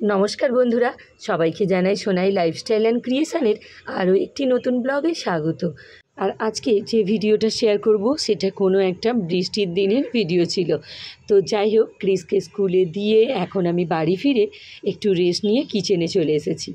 নমস্কার বন্ধুরা, সবাইকে জানাই সোনাই লাইফস্টাইল অ্যান্ড ক্রিয়েশনের আরও একটি নতুন ব্লগে স্বাগত। আর আজকে যে ভিডিওটা শেয়ার করব সেটা কোনো একটা বৃষ্টির দিনের ভিডিও ছিল। তো যাই হোক, ক্রিসকে স্কুলে দিয়ে এখন আমি বাড়ি ফিরে একটু রেস্ট নিয়ে কিচেনে চলে এসেছি।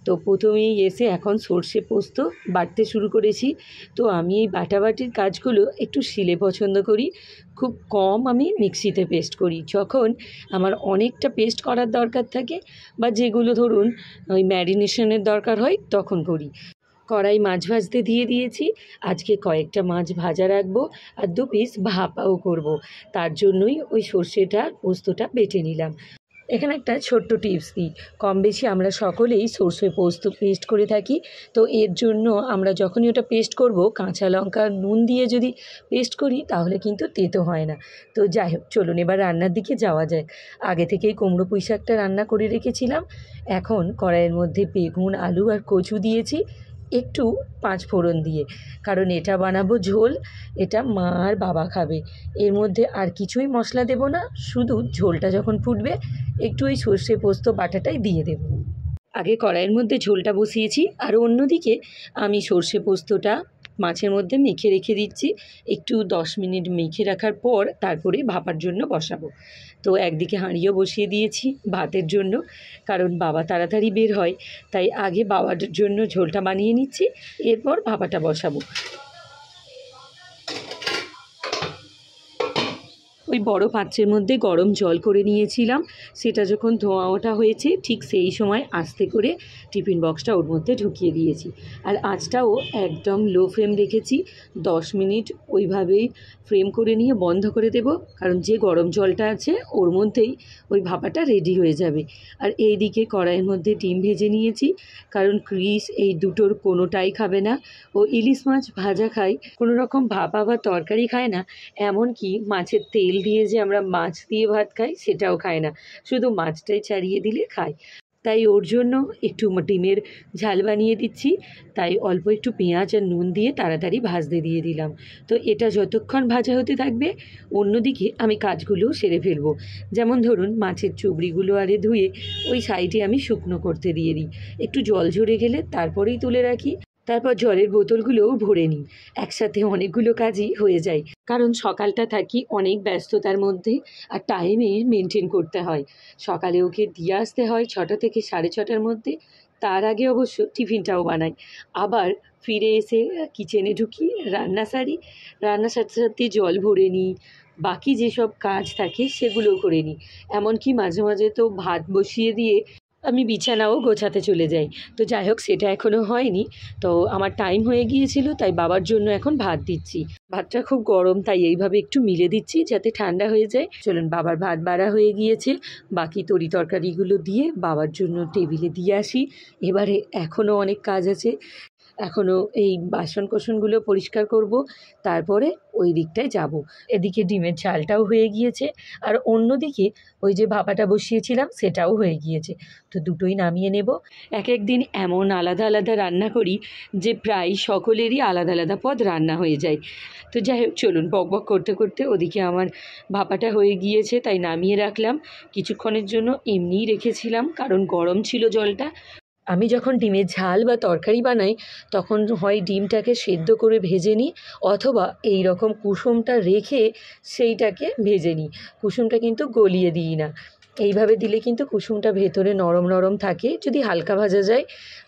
তো প্রথমেই এসে এখন সর্ষে পোস্ত বাটতে শুরু করেছি। তো আমি এই বাটাবাটির কাজগুলো একটু শিলে পছন্দ করি, খুব কম আমি মিক্সিতে পেস্ট করি। যখন আমার অনেকটা পেস্ট করার দরকার থাকে বা যেগুলো ধরুন ওই ম্যারিনেশনের দরকার হয় তখন করি। কড়াই মাছ ভাজতে দিয়ে দিয়েছি। আজকে কয়েকটা মাছ ভাজা রাখবো আর 2 পিস ভাপাও করব। তার জন্যই ওই সর্ষেটা পোস্তটা বেটে নিলাম। এখানে একটা ছোট্ট টিপস দিই, কম বেশি আমরা সকলেই সর্ষে পোস্ত পেস্ট করে থাকি। তো এর জন্য আমরা যখনই ওটা পেস্ট করব, কাঁচা লঙ্কা নুন দিয়ে যদি পেস্ট করি তাহলে কিন্তু তেতো হয় না। তো যাই হোক, চলুন এবার রান্নার দিকে যাওয়া যায়। আগে থেকেই কুমড়ো পুঁই শাকটা রান্না করে রেখেছিলাম। এখন কড়াইয়ের মধ্যে বেগুন, আলু আর কচু দিয়েছি, একটু 5 ফোড়ন দিয়ে, কারণ এটা বানাবো ঝোল। এটা মা আর বাবা খাবে। এর মধ্যে আর কিছুই মশলা দেব না, শুধু ঝোলটা যখন ফুটবে একটু ওই সর্ষে পোস্ত বাটাটাই দিয়ে দেব। আগে কড়াইয়ের মধ্যে ঝোলটা বসিয়েছি আর অন্যদিকে আমি সর্ষে পোস্তটা মাছের মধ্যে মেখে রেখে দিচ্ছি। একটু 10 মিনিট মেখে রাখার পর তারপরে ভাপার জন্য বসাবো। তো একদিকে হাঁড়িও বসিয়ে দিয়েছি ভাতের জন্য, কারণ বাবা তাড়াতাড়ি বের হয়, তাই আগে বাবার জন্য ঝোলটা বানিয়ে নিচ্ছি, এরপর ভাপাটা বসাবো। ওই বড় পাত্রের মধ্যে গরম জল করে নিয়েছিলাম, সেটা যখন ধোঁয়া ওঠা হয়েছে ঠিক সেই সময় আস্তে করে টিফিন বক্সটা ওর মধ্যে ঢুকিয়ে দিয়েছি। আর আঁচটাও একদম লো ফ্লেম রেখেছি। 10 মিনিট ওইভাবেই ফ্লেম করে নিয়ে বন্ধ করে দেব, কারণ যে গরম জলটা আছে ওর মধ্যেই ওই ভাপাটা রেডি হয়ে যাবে। আর এই দিকে কড়াইয়ের মধ্যে ডিম ভেজে নিয়েছি, কারণ ক্রিস এই দুটোর কোনোটাই খাবে না। ও ইলিশ মাছ ভাজা খায়, কোনো রকম ভাপা বা তরকারি খায় না। এমনকি মাছের তেল দিয়ে যে আমরা মাছ দিয়ে ভাত খাই সেটাও খায় না, শুধু মাছটাই ছাড়িয়ে দিলে খায়। তাই ওর জন্য একটু ডিমের ঝাল বানিয়ে দিচ্ছি। তাই অল্প একটু পেঁয়াজ আর নুন দিয়ে তাড়াতাড়ি ভাজতে দিয়ে দিলাম। তো এটা যতক্ষণ ভাজা হতে থাকবে অন্যদিকে আমি কাজগুলোও সেরে ফেলবো। যেমন ধরুন মাছের চুবড়িগুলো আরে ধুয়ে ওই সাইডে আমি শুকনো করতে দিয়ে দিই, একটু জল ঝরে গেলে তারপরেই তুলে রাখি। তারপর জলের বোতলগুলোও ভরে নিই, একসাথে অনেকগুলো কাজই হয়ে যায়। কারণ সকালটা থাকি অনেক ব্যস্ততার মধ্যে আর টাইমে মেনটেন করতে হয়। সকালে ওকে দিয়ে আসতে হয় 6টা থেকে 6:30টার মধ্যে। তার আগে অবশ্য টিফিনটাও বানাই। আবার ফিরে এসে কিচেনে ঢুকি, রান্না সারি, রান্নার সাথে সাথে জল ভরে নিই, বাকি যেসব কাজ থাকে সেগুলোও করে নিই। এমনকি মাঝে মাঝে তো ভাত বসিয়ে দিয়ে আমি বিছানাও গোছাতে চলে যাই। তো যাই হোক, সেটা এখনও হয়নি। তো আমার টাইম হয়ে গিয়েছিল, তাই বাবার জন্য এখন ভাত দিচ্ছি। ভাতটা খুব গরম, তাই এইভাবে একটু মিলে দিচ্ছি যাতে ঠান্ডা হয়ে যায়। চলুন, বাবার ভাত বাড়া হয়ে গিয়েছে, বাকি তরি তরকারিগুলো দিয়ে বাবার জন্য টেবিলে দিয়ে আসি। এবারে এখনও অনেক কাজ আছে, এখনও এই বাসন কোসনগুলো পরিষ্কার করব, তারপরে ওই দিকটায় যাব। এদিকে ডিমের ঝালটাও হয়ে গিয়েছে আর অন্যদিকে ওই যে ভাপাটা বসিয়েছিলাম সেটাও হয়ে গিয়েছে। তো দুটোই নামিয়ে নেব। এক এক দিন এমন আলাদা আলাদা রান্না করি যে প্রায় সকলেরই আলাদা আলাদা পদ রান্না হয়ে যায়। তো যাই হোক, চলুন, বকবক করতে করতে ওদিকে আমার ভাপাটা হয়ে গিয়েছে, তাই নামিয়ে রাখলাম। কিছুক্ষণের জন্য এমনিই রেখেছিলাম, কারণ গরম ছিল জলটা। আমি যখন ডিমের ঝাল বা তরকারি বানাই তখন হয় ডিমটাকে সেদ্ধ করে ভেজে নিই, অথবা এই রকম কুসুমটা রেখে সেইটাকে ভেজে নিই। কুসুমটা কিন্তু গলিয়ে দিই না, এইভাবে দিলে কিন্তু কুসুমটা ভেতরে নরম নরম থাকে যদি হালকা ভাজা যায়।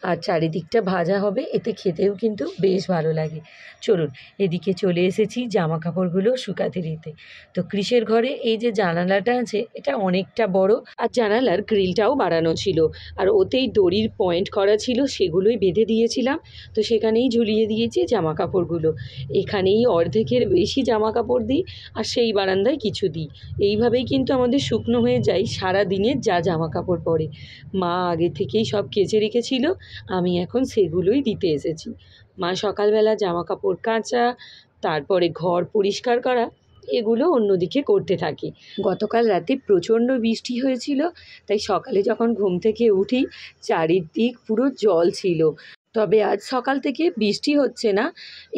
আর চারিদিকটা ভাজা হবে, এতে খেতেও কিন্তু বেশ ভালো লাগে। চলুন, এদিকে চলে এসেছি জামা কাপড়গুলো শুকাতে দিতে। তো ক্রিসের ঘরে এই যে জানালাটা আছে এটা অনেকটা বড়, আর জানালার গ্রিলটাও বাড়ানো ছিল, আর ওতেই দড়ির পয়েন্ট করা ছিল, সেগুলোই বেঁধে দিয়েছিলাম। তো সেখানেই ঝুলিয়ে দিয়েছি জামা কাপড়গুলো। এখানেই অর্ধেকের বেশি জামা কাপড় দিই, আর সেই বারান্দায় কিছু দিই। এইভাবেই কিন্তু আমাদের শুকনো হয়ে যায় সারা দিনের যা জামা কাপড় পরে। মা আগে থেকেই সব কেচে রেখেছিল, আমি এখন সেগুলোই দিতে এসেছি। মা সকালবেলা জামা কাপড় কাচা, তারপরে ঘর পরিষ্কার করা, এগুলো অন্যদিকে করতে থাকে। গতকাল রাতে প্রচণ্ড বৃষ্টি হয়েছিল, তাই সকালে যখন ঘুম থেকে উঠি চারিদিক পুরো জল ছিল। তবে আজ সকাল থেকে বৃষ্টি হচ্ছে না,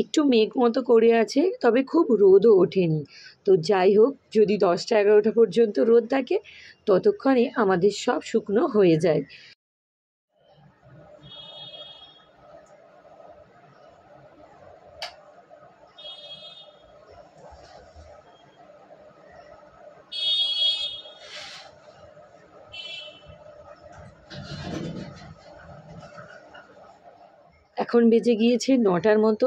একটু মেঘ মতো করে আছে, তবে খুব রোদও ওঠেনি। তো যাই হোক, যদি 10টা 11টা পর্যন্ত রোদ থাকে ততক্ষণে আমাদের সব শুকনো হয়ে যায়। এখন বেজে গিয়েছে 9টার মতো,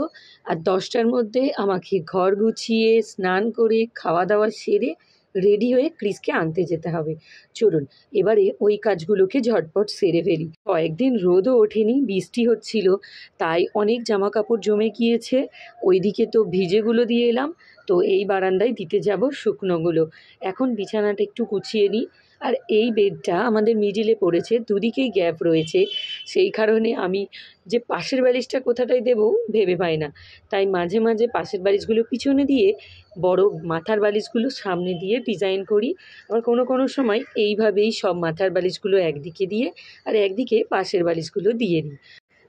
আর 10টার মধ্যে আমাকে ঘর গুছিয়ে স্নান করে খাওয়া দাওয়া সেরে রেডি হয়ে ক্রিসকে আনতে যেতে হবে। চলুন এবারে ওই কাজগুলোকে ঝটপট সেরে ফেলি। কয়েকদিন রোদও ওঠেনি, বৃষ্টি হচ্ছিল, তাই অনেক জামা কাপড় জমে গিয়েছে। ওইদিকে তো ভিজেগুলো দিয়ে এলাম, তো এই বারান্দায় দিতে যাব শুকনোগুলো। এখন বিছানাটা একটু গুছিয়ে নিই। আর এই বেডটা আমাদের মিডিলে পড়েছে, দুদিকেই গ্যাপ রয়েছে, সেই কারণে আমি যে পাশের বালিশটা কোথাটায় দেবো ভেবে পাই না। তাই মাঝে মাঝে পাশের বালিশগুলো পিছনে দিয়ে বড় মাথার বালিশগুলো সামনে দিয়ে ডিজাইন করি। আবার কোনো কোনো সময় এইভাবেই সব মাথার বালিশগুলো একদিকে দিয়ে আর একদিকে পাশের বালিশগুলো দিয়ে দিই।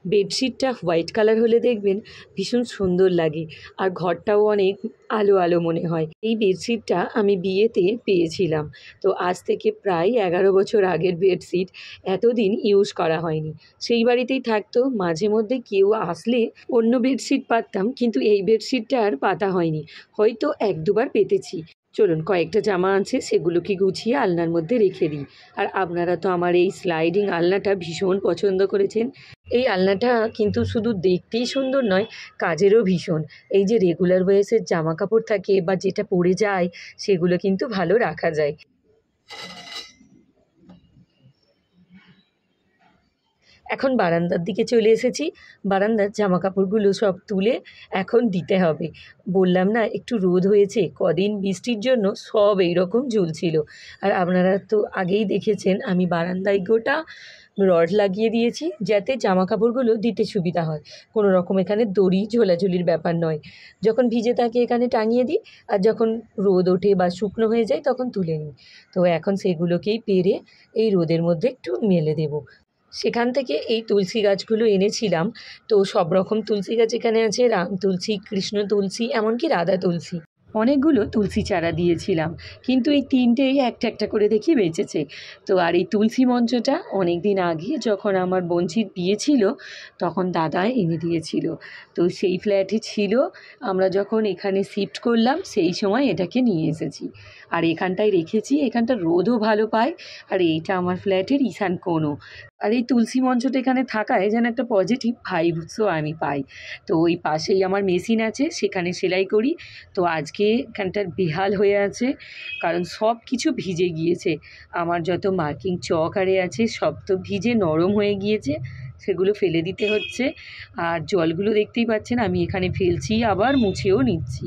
বেডশিটটা হোয়াইট কালার হলে দেখবেন ভীষণ সুন্দর লাগে, আর ঘরটাও অনেক আলো আলো মনে হয়। এই বেডশিটটা আমি বিয়েতে পেয়েছিলাম, তো আজ থেকে প্রায় 11 বছর আগের বেডশিট। এতদিন ইউজ করা হয়নি, সেই বাড়িতেই থাকতো। মাঝে মধ্যে কেউ আসলে অন্য বেডশিট পাততাম, কিন্তু এই বেডশিটটা আর পাতা হয়নি, হয়তো 1-2বার পেতেছি। চলুন কয়েকটা জামা আছে সেগুলোকে গুছিয়ে আলনার মধ্যে রেখে দিই। আর আপনারা তো আমার এই স্লাইডিং আলনাটা ভীষণ পছন্দ করেছেন। এই আলনাটা কিন্তু শুধু দেখতেই সুন্দর নয়, কাজেরও ভীষণ। এই যে রেগুলার ওয়েসের জামা কাপড় থাকে বা যেটা পরে যায়, সেগুলো কিন্তু ভালো রাখা যায়। এখন বারান্দার দিকে চলে এসেছি। বারান্দার জামা কাপড়গুলো সব তুলে এখন দিতে হবে। বললাম না একটু রোদ হয়েছে, কদিন বৃষ্টির জন্য সব এইরকম ঝুলছিল। আর আপনারা তো আগেই দেখেছেন আমি বারান্দায় গোটা রড লাগিয়ে দিয়েছি, যাতে জামা কাপড়গুলো দিতে সুবিধা হয়। কোনো রকম এখানে দড়ি ঝোলাঝুলির ব্যাপার নয়। যখন ভিজে থাকে এখানে টাঙিয়ে দিই, আর যখন রোদ ওঠে বা শুকনো হয়ে যায় তখন তুলে নিই। তো এখন সেগুলোকেই পেরে এই রোদের মধ্যে একটু মেলে দেবো। সেখান থেকে এই তুলসী গাছগুলো এনেছিলাম। তো সব রকম তুলসী গাছ এখানে আছে, রাম তুলসী, কৃষ্ণ তুলসী, এমনকি রাধা তুলসী। অনেকগুলো তুলসী চারা দিয়েছিলাম, কিন্তু এই 3টেই একটা একটা করে দেখি বেঁচেছে। তো আর এই তুলসী মঞ্চটা অনেক দিন আগে যখন আমার বোনঝির বিয়ে ছিল তখন দাদা এনে দিয়েছিল। তো সেই ফ্ল্যাটে ছিল, আমরা যখন এখানে শিফট করলাম সেই সময় এটাকে নিয়ে এসেছি। আর এখানটায় রেখেছি, এখানটা রোদও ভালো পায়। আর এইটা আমার ফ্ল্যাটের ঈশান কোণও। আর এই তুলসী মঞ্চটা এখানে থাকায় যেন একটা পজিটিভ ভাইবসও আমি পাই। তো ওই পাশেই আমার মেশিন আছে, সেখানে সেলাই করি। তো আজকে এখানটার বেহাল হয়ে আছে, কারণ সব কিছু ভিজে গিয়েছে। আমার যত মার্কিং চক আরে আছে সব তো ভিজে নরম হয়ে গিয়েছে, সেগুলো ফেলে দিতে হচ্ছে। আর জলগুলো দেখতেই পাচ্ছেন আমি এখানে ফেলছি, আবার মুছেও নিচ্ছি।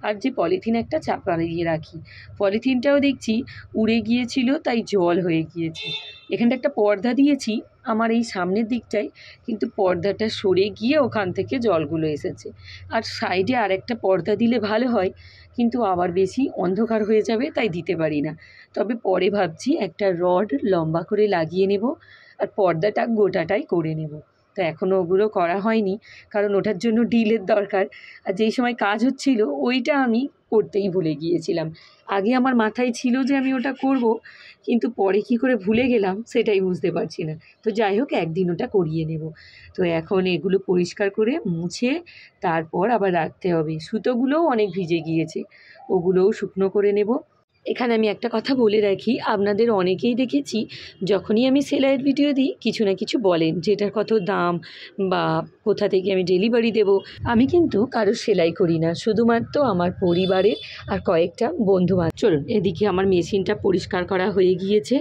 আর যে পলিথিন একটা চাপা দিয়ে রাখি, পলিথিনটাও দেখছি উড়ে গিয়েছিল, তাই জল হয়ে গিয়েছে। এখানটা একটা পর্দা দিয়েছি আমার এই সামনের দিকটায়, কিন্তু পর্দাটা সরে গিয়ে ওখান থেকে জলগুলো এসেছে। আর সাইডে আর একটা পর্দা দিলে ভালো হয়, কিন্তু আবার বেশি অন্ধকার হয়ে যাবে, তাই দিতে পারি না। তবে পরে ভাবছি একটা রড লম্বা করে লাগিয়ে নেব, আর পর্দাটা গোটাটাই করে নেব। তো এখনও ওগুলো করা হয়নি, কারণ ওটার জন্য ডিলের দরকার। আর যেই সময় কাজ হচ্ছিল ওইটা আমি করতেই ভুলে গিয়েছিলাম। আগে আমার মাথায় ছিল যে আমি ওটা করব, কিন্তু পরে কি করে ভুলে গেলাম সেটাই বুঝতে পারছি না। তো যাই হোক, একদিন ওটা করিয়ে নেব। তো এখন এগুলো পরিষ্কার করে মুছে তারপর আবার রাখতে হবে। সুতোগুলোও অনেক ভিজে গিয়েছে, ওগুলোও শুকনো করে নেব। এখানে আমি একটা কথা বলে রাখি, আপনাদের অনেকেই দেখেছি যখনই আমি সেলাইয়ের ভিডিও দিই কিছু না কিছু বলেন, যেটার কত দাম বা কোথা থেকে আমি ডেলিভারি দেব। আমি কিন্তু কারোর সেলাই করি না, শুধুমাত্র আমার পরিবারের আর কয়েকটা বন্ধু বান্ধব। চলুন এদিকে আমার মেশিনটা পরিষ্কার করা হয়ে গিয়েছে,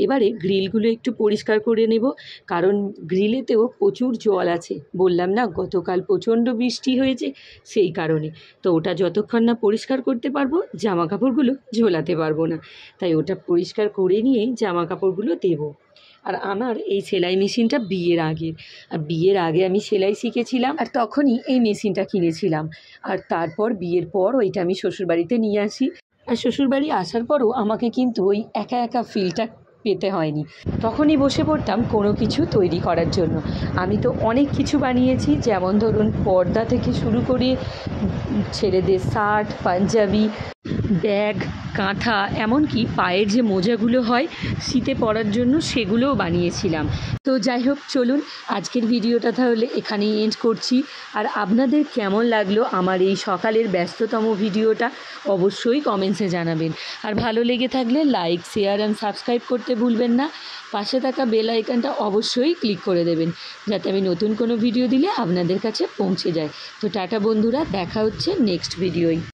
এবারে গ্রিলগুলো একটু পরিষ্কার করে নেব, কারণ গ্রিলেতেও প্রচুর জল আছে। বললাম না গতকাল প্রচণ্ড বৃষ্টি হয়েছে, সেই কারণে। তো ওটা যতক্ষণ না পরিষ্কার করতে পারবো জামা কাপড়গুলো ঝোলাতে পারবো না, তাই ওটা পরিষ্কার করে নিয়েই জামা কাপড়গুলো দেবো। আর আমার এই সেলাই মেশিনটা বিয়ের আগের, আর বিয়ের আগে আমি সেলাই শিখেছিলাম, আর তখনই এই মেশিনটা কিনেছিলাম। আর তারপর বিয়ের পর ওইটা আমি শ্বশুরবাড়িতে নিয়ে আসি। আর শ্বশুরবাড়ি আসার পরও আমাকে কিন্তু ওই একা একা ফিলটা পেতে হয়নি। তখনই বসে পড়তাম কোনো কিছু তৈরি করার জন্য। আমি তো অনেক কিছু বানিয়েছি, যেমন ধরুন পর্দা থেকে শুরু করে ছেলেদের শার্ট, পাঞ্জাবি, ব্যাগ, কাঁথা, এমনকি পায়ের যে মোজাগুলো হয় শীতে পরার জন্য সেগুলোও বানিয়েছিলাম। তো যাই হোক, চলুন আজকের ভিডিওটা তাহলে এখানেই এন্ড করছি। আর আপনাদের কেমন লাগলো আমার এই সকালের ব্যস্ততম ভিডিওটা অবশ্যই কমেন্টসে জানাবেন। আর ভালো লেগে থাকলে লাইক, শেয়ার অ্যান্ড সাবস্ক্রাইব করতে ভুলবেন না। পাশে থাকা বেল আইকনটা অবশ্যই ক্লিক করে দেবেন, যাতে আমি নতুন কোনো ভিডিও দিলে আপনাদের কাছে পৌঁছে যায়। তো টাটা বন্ধুরা, দেখা হচ্ছে নেক্সট ভিডিওয়।